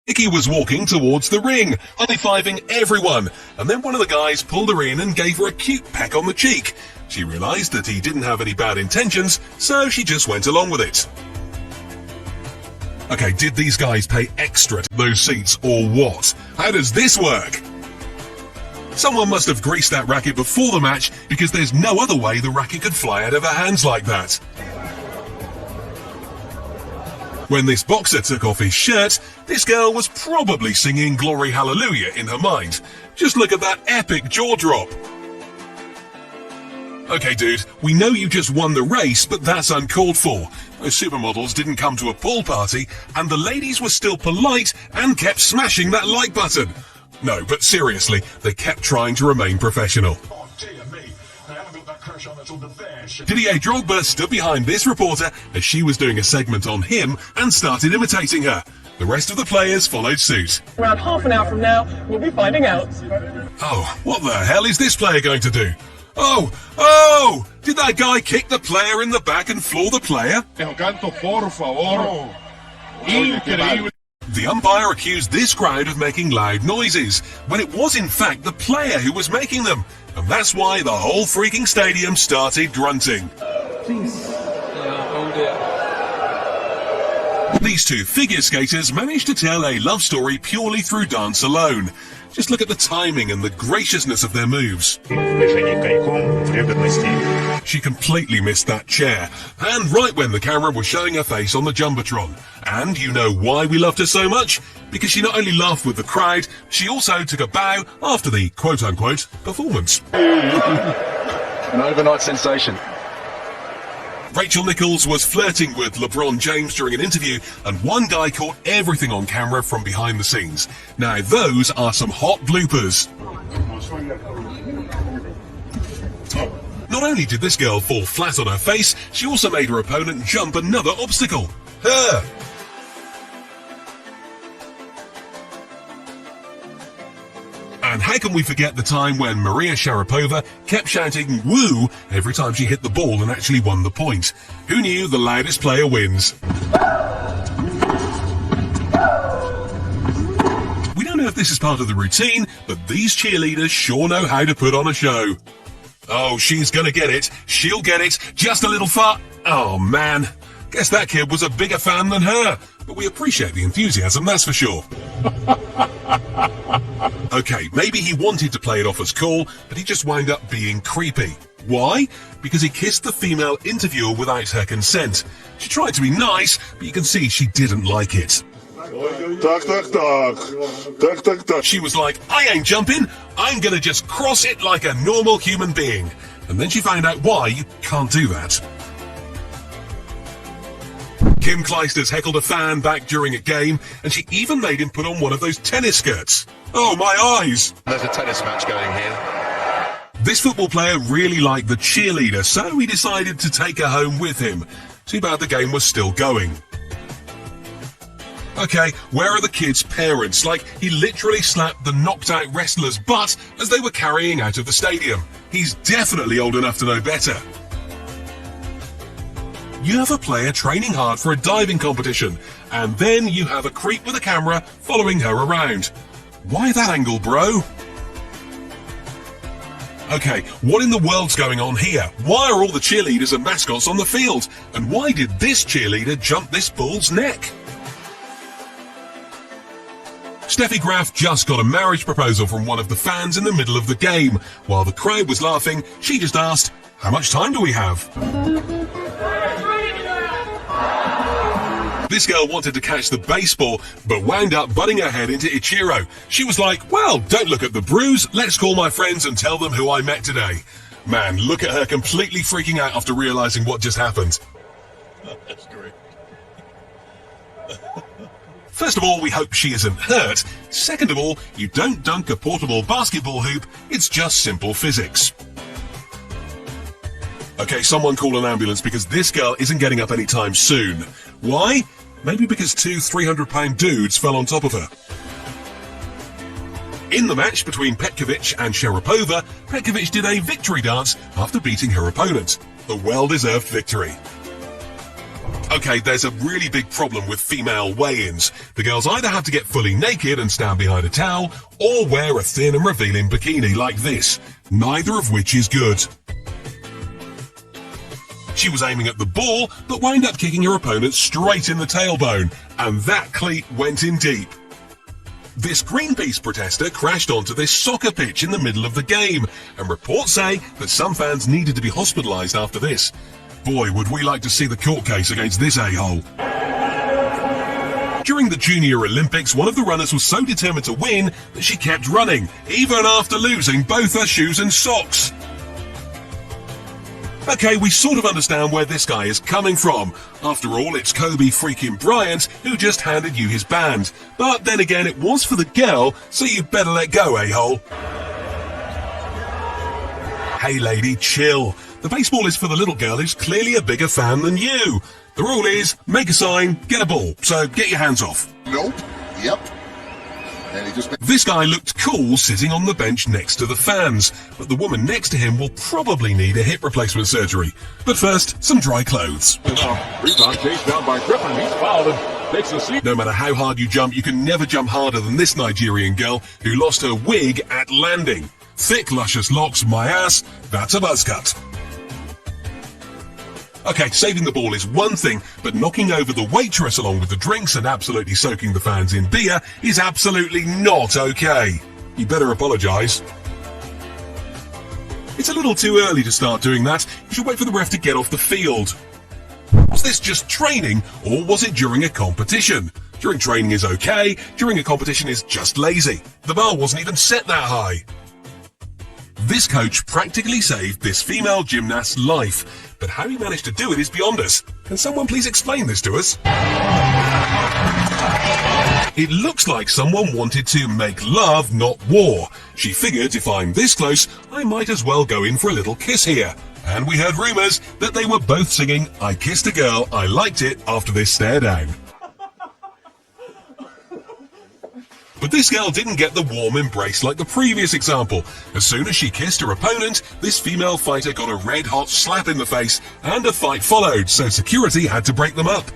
Nikki was walking towards the ring, high-fiving everyone, and then one of the guys pulled her in and gave her a cute peck on the cheek. She realized that he didn't have any bad intentions, so she just went along with it. Okay, did these guys pay extra to those seats or what? How does this work? Someone must have greased that racket before the match, because there's no other way the racket could fly out of her hands like that. When this boxer took off his shirt, this girl was probably singing Glory Hallelujah in her mind. Just look at that epic jaw drop. Okay, dude, we know you just won the race, but that's uncalled for. Those supermodels didn't come to a pool party, and the ladies were still polite and kept smashing that like button. No, but seriously, they kept trying to remain professional. Oh, dear me. I haven't got that crush on until the bench. Didier Drogba stood behind this reporter as she was doing a segment on him and started imitating her. The rest of the players followed suit. Around half an hour from now, we'll be finding out. Oh, what the hell is this player going to do? Oh! Did that guy kick the player in the back and floor the player? The umpire accused this crowd of making loud noises, when it was in fact the player who was making them. And that's why the whole freaking stadium started grunting. Please. Yeah, hold it. These two figure skaters managed to tell a love story purely through dance alone. Just look at the timing and the graciousness of their moves. She completely missed that chair, and right when the camera was showing her face on the Jumbotron. And you know why we loved her so much? Because she not only laughed with the crowd, she also took a bow after the quote-unquote performance. An overnight sensation. Rachel Nichols was flirting with LeBron James during an interview, and one guy caught everything on camera from behind the scenes. Now those are some hot bloopers. Not only did this girl fall flat on her face, she also made her opponent jump another obstacle. Her! And how can we forget the time when Maria Sharapova kept shouting "woo" every time she hit the ball and actually won the point? Who knew the loudest player wins? We don't know if this is part of the routine, but these cheerleaders sure know how to put on a show. Oh, she's gonna get it. She'll get it. Just a little far. Oh, man. Guess that kid was a bigger fan than her. But we appreciate the enthusiasm, that's for sure. Okay, maybe he wanted to play it off as cool, but he just wound up being creepy. Why? Because he kissed the female interviewer without her consent. She tried to be nice, but you can see she didn't like it. She was like, I ain't jumping, I'm gonna just cross it like a normal human being. And then she found out why you can't do that. Kim Clijsters heckled a fan back during a game, and she even made him put on one of those tennis skirts. Oh, my eyes! There's a tennis match going here. This football player really liked the cheerleader, so he decided to take her home with him. Too bad the game was still going. Okay, where are the kids' parents? Like, he literally slapped the knocked-out wrestler's butt as they were carrying out of the stadium. He's definitely old enough to know better. You have a player training hard for a diving competition, and then you have a creep with a camera following her around. Why that angle, bro? Okay, what in the world's going on here? Why are all the cheerleaders and mascots on the field? And why did this cheerleader jump this bull's neck? Steffi Graf just got a marriage proposal from one of the fans in the middle of the game. While the crowd was laughing, she just asked, "How much time do we have?" This girl wanted to catch the baseball, but wound up butting her head into Ichiro. She was like, well, don't look at the bruise, let's call my friends and tell them who I met today. Man, look at her completely freaking out after realizing what just happened. That's great. First of all, we hope she isn't hurt. Second of all, you don't dunk a portable basketball hoop, it's just simple physics. Okay, someone call an ambulance because this girl isn't getting up anytime soon. Why? Maybe because two 300-pound dudes fell on top of her. In the match between Petkovic and Sharapova, Petkovic did a victory dance after beating her opponent. A well-deserved victory. Okay, there's a really big problem with female weigh-ins. The girls either have to get fully naked and stand behind a towel, or wear a thin and revealing bikini like this, neither of which is good. She was aiming at the ball, but wound up kicking her opponent straight in the tailbone, and that cleat went in deep. This Greenpeace protester crashed onto this soccer pitch in the middle of the game, and reports say that some fans needed to be hospitalised after this. Boy, would we like to see the court case against this a-hole. During the Junior Olympics, one of the runners was so determined to win that she kept running, even after losing both her shoes and socks. Okay, we sort of understand where this guy is coming from. After all, it's Kobe freaking Bryant who just handed you his band. But then again, it was for the girl, so you better let go, a-hole. Hey lady, chill. The baseball is for the little girl who's clearly a bigger fan than you. The rule is, make a sign, get a ball, so get your hands off. Nope. Yep. And he just... This guy looked cool sitting on the bench next to the fans, but the woman next to him will probably need a hip replacement surgery. But first, some dry clothes. Rebound chased down by Griffin. He's fouled and takes a seat. No matter how hard you jump, you can never jump harder than this Nigerian girl who lost her wig at landing. Thick, luscious locks, my ass, that's a buzz cut. Okay, saving the ball is one thing, but knocking over the waitress along with the drinks and absolutely soaking the fans in beer is absolutely not okay. You better apologise. It's a little too early to start doing that. You should wait for the ref to get off the field. Was this just training, or was it during a competition? During training is okay, during a competition is just lazy. The bar wasn't even set that high. This coach practically saved this female gymnast's life, but how he managed to do it is beyond us. Can someone please explain this to us? It looks like someone wanted to make love, not war. She figured if I'm this close, I might as well go in for a little kiss here. And we heard rumours that they were both singing I Kissed a Girl, I Liked It after this stare down. But this girl didn't get the warm embrace like the previous example. As soon as she kissed her opponent, this female fighter got a red-hot slap in the face, and a fight followed, so security had to break them up.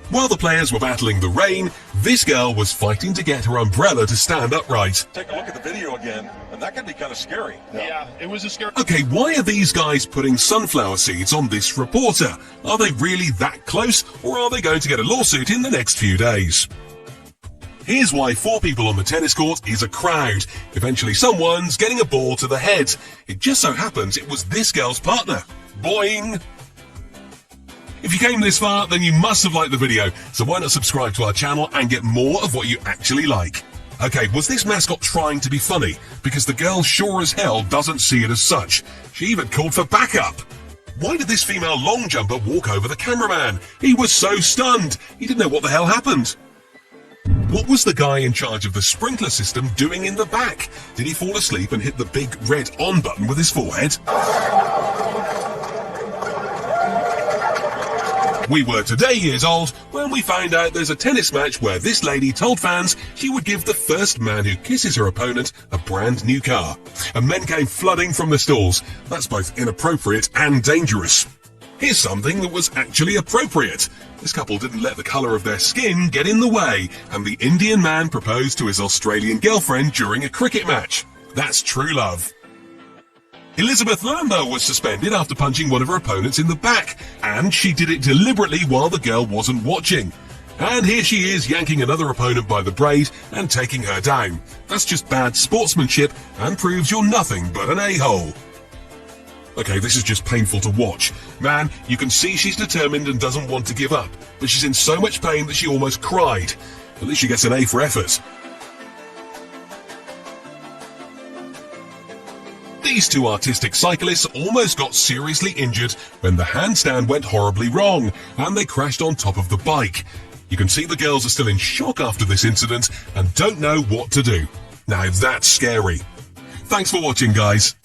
While the players were battling the rain, this girl was fighting to get her umbrella to stand upright. Take a look at the video again, and that can be kind of scary. Yeah, it was a scary... Okay, why are these guys putting sunflower seeds on this reporter? Are they really that close, or are they going to get a lawsuit in the next few days? Here's why 4 people on the tennis court is a crowd. Eventually someone's getting a ball to the head. It just so happens it was this girl's partner. Boing! If you came this far, then you must have liked the video, so why not subscribe to our channel and get more of what you actually like? Okay, was this mascot trying to be funny? Because the girl sure as hell doesn't see it as such. She even called for backup. Why did this female long jumper walk over the cameraman? He was so stunned. He didn't know what the hell happened. What was the guy in charge of the sprinkler system doing in the back? Did he fall asleep and hit the big red on button with his forehead? We were today years old when we found out there's a tennis match where this lady told fans she would give the first man who kisses her opponent a brand new car. And men came flooding from the stalls. That's both inappropriate and dangerous. Here's something that was actually appropriate. This couple didn't let the colour of their skin get in the way, and the Indian man proposed to his Australian girlfriend during a cricket match. That's true love. Elizabeth Lambert was suspended after punching one of her opponents in the back, and she did it deliberately while the girl wasn't watching. And here she is yanking another opponent by the braid and taking her down. That's just bad sportsmanship and proves you're nothing but an a-hole. Okay, this is just painful to watch. Man, you can see she's determined and doesn't want to give up, but she's in so much pain that she almost cried. At least she gets an A for effort. These 2 artistic cyclists almost got seriously injured when the handstand went horribly wrong, and they crashed on top of the bike. You can see the girls are still in shock after this incident and don't know what to do. Now that's scary. Thanks for watching, guys.